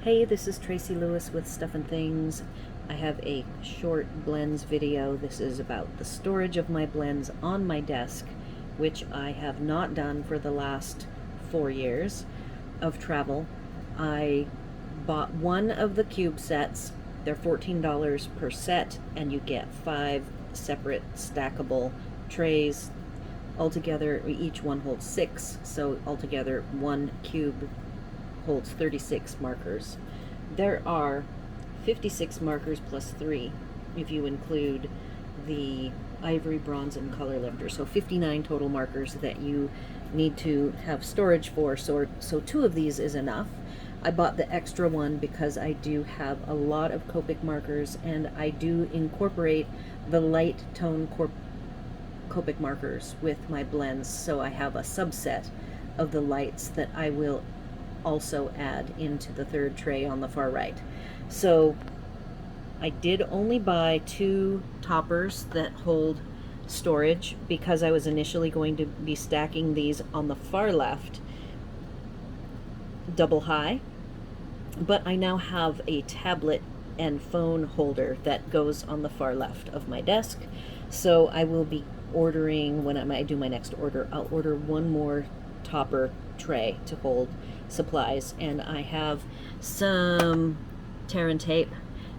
Hey, this is Tracy Lewis with Stuff and Things. I have a short blends video. This is about the storage of my blends on my desk, which I have not done for the last 4 years of travel. I bought one of the cube sets. They're $14 per set, and you get 5 separate stackable trays. Altogether, each one holds 6, so altogether one cube holds 36 markers. There are 56 markers plus 3 if you include the ivory, bronze, and color lifter. So 59 total markers that you need to have storage for. So 2 of these is enough. I bought the extra one because I do have a lot of Copic markers, and I do incorporate the light tone Copic markers with my blends. So I have a subset of the lights that I will also add into the third tray on the far right. So I did only buy 2 toppers that hold storage because I was initially going to be stacking these on the far left double high, but I now have a tablet and phone holder that goes on the far left of my desk. So I will be ordering, when I do my next order, I'll order one more topper tray to hold supplies, and I have some tear and tape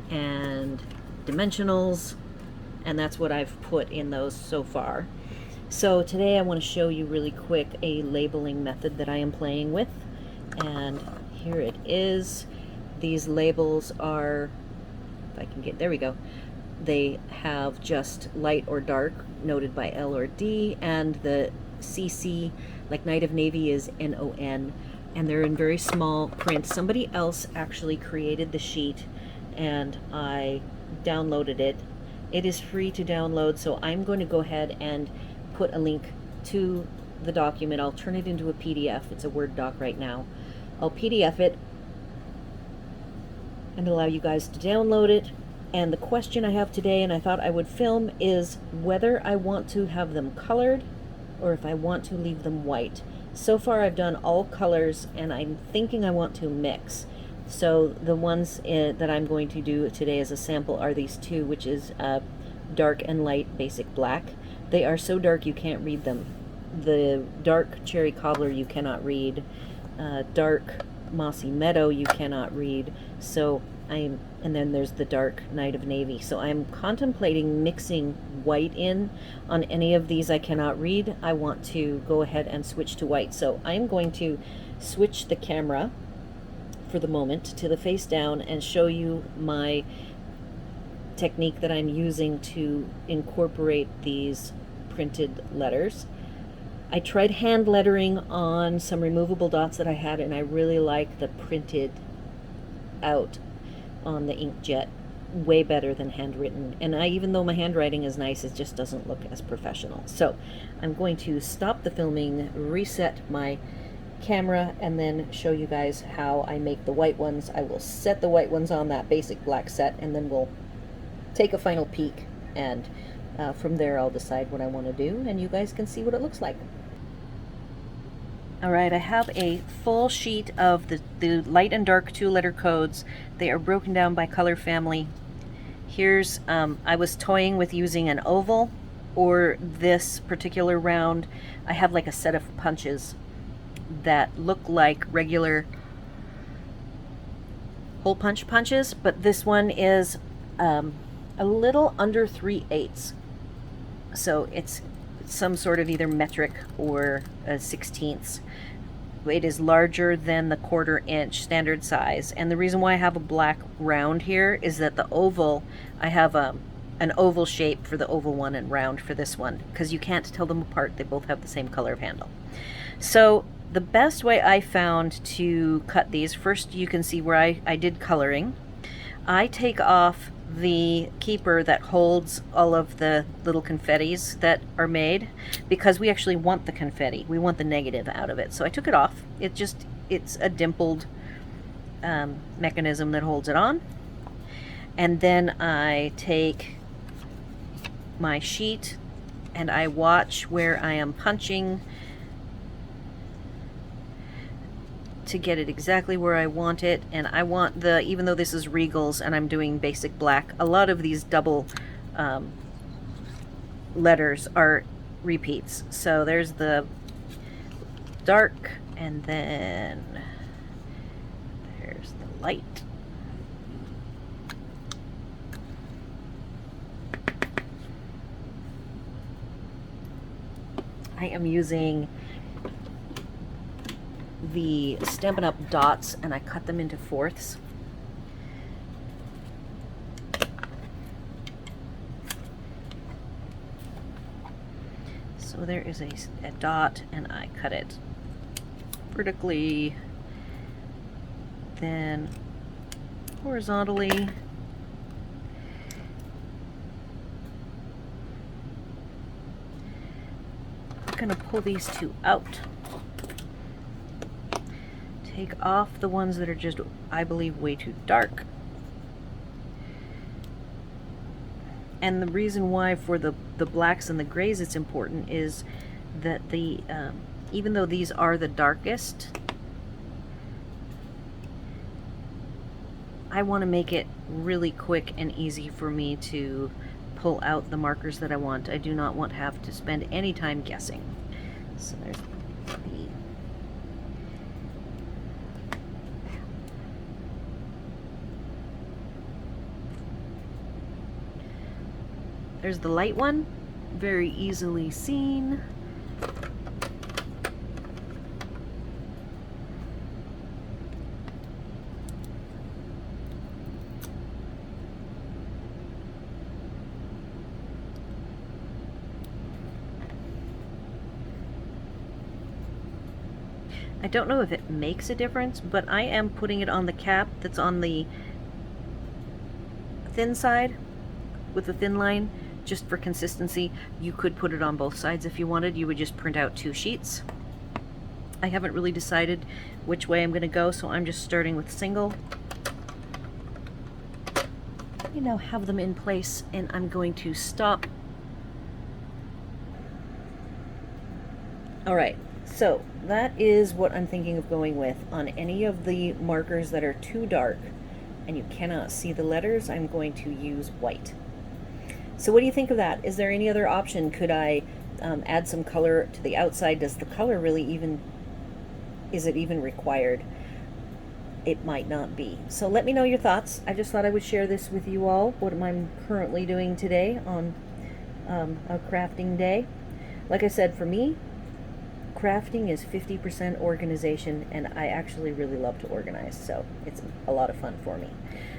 and dimensionals, and that's what I've put in those so far. So today I want to show you really quick a labeling method that I am playing with, and here it is. These labels are, if I can get, there we go. They have just light or dark noted by L or D, and the CC, like Night of Navy, is NON, and they're in very small print. Somebody else actually created the sheet, and I downloaded it. It is free to download, so I'm going to go ahead and put a link to the document. I'll turn it into a PDF. It's a Word doc right now. I'll PDF it and allow you guys to download it. And the question I have today, and I thought I would film, is whether I want to have them colored or if I want to leave them white. So far I've done all colors, and I'm thinking I want to mix. So the ones that I'm going to do today as a sample are these 2, which is dark and light basic black. They are so dark you can't read them. The dark cherry cobbler you cannot read. Dark mossy meadow you cannot read. So and then there's the dark Night of Navy. So I'm contemplating mixing white in on any of these I cannot read. I want to go ahead and switch to white. So I'm going to switch the camera for the moment to the face down and show you my technique that I'm using to incorporate these printed letters. I tried hand lettering on some removable dots that I had, and I really like the printed out on the inkjet way better than handwritten. And even though my handwriting is nice, it just doesn't look as professional. So I'm going to stop the filming, reset my camera, and then show you guys how I make the white ones. I will set the white ones on that basic black set, and then we'll take a final peek, and from there I'll decide what I want to do, and you guys can see what it looks like. Alright, I have a full sheet of the light and dark 2-letter codes. They are broken down by color family. Here's, I was toying with using an oval, or this particular round, I have like a set of punches that look like regular hole punch punches, but this one is a little under 3/8. So it's some sort of either metric or a 1/16. It is larger than the 1/4 inch standard size, and the reason why I have a black round here is that the oval, I have an oval shape for the oval one and round for this one, because you can't tell them apart. They both have the same color of handle. So the best way I found to cut these, first you can see where I did coloring. I take off the keeper that holds all of the little confettis that are made, because we actually want the confetti. We want the negative out of it. So I took it off. It's a dimpled mechanism that holds it on. And then I take my sheet and I watch where I am punching to get it exactly where I want it, and I want the, even though this is Regals and I'm doing basic black, a lot of these double letters are repeats. So there's the dark, and then there's the light. I am using the Stampin' Up dots, and I cut them into fourths. So there is a dot, and I cut it vertically, then horizontally, I'm going to pull these two out, take off the ones that are just, I believe, way too dark. And the reason why for the blacks and the grays it's important is that the even though these are the darkest, I want to make it really quick and easy for me to pull out the markers that I want. I do not want to have to spend any time guessing. So there's the light one, very easily seen. I don't know if it makes a difference, but I am putting it on the cap that's on the thin side with the thin line, just for consistency. You could put it on both sides if you wanted. You would just print out 2 sheets. I haven't really decided which way I'm going to go, so I'm just starting with single. You now have them in place, and I'm going to stop. Alright, so that is what I'm thinking of going with. On any of the markers that are too dark and you cannot see the letters, I'm going to use white. So what do you think of that? Is there any other option? Could I add some color to the outside? Does the color really even, is it even required? It might not be. So let me know your thoughts. I just thought I would share this with you all, what I'm currently doing today on a crafting day. Like I said, for me, crafting is 50% organization, and I actually really love to organize, so it's a lot of fun for me.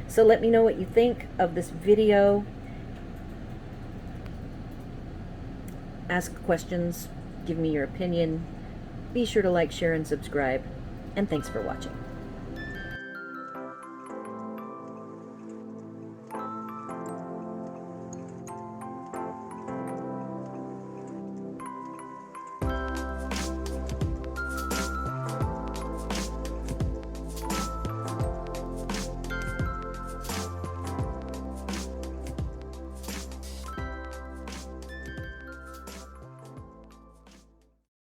So let me know what you think of this video. Ask questions, give me your opinion. Be sure to like, share, and subscribe, and thanks for watching.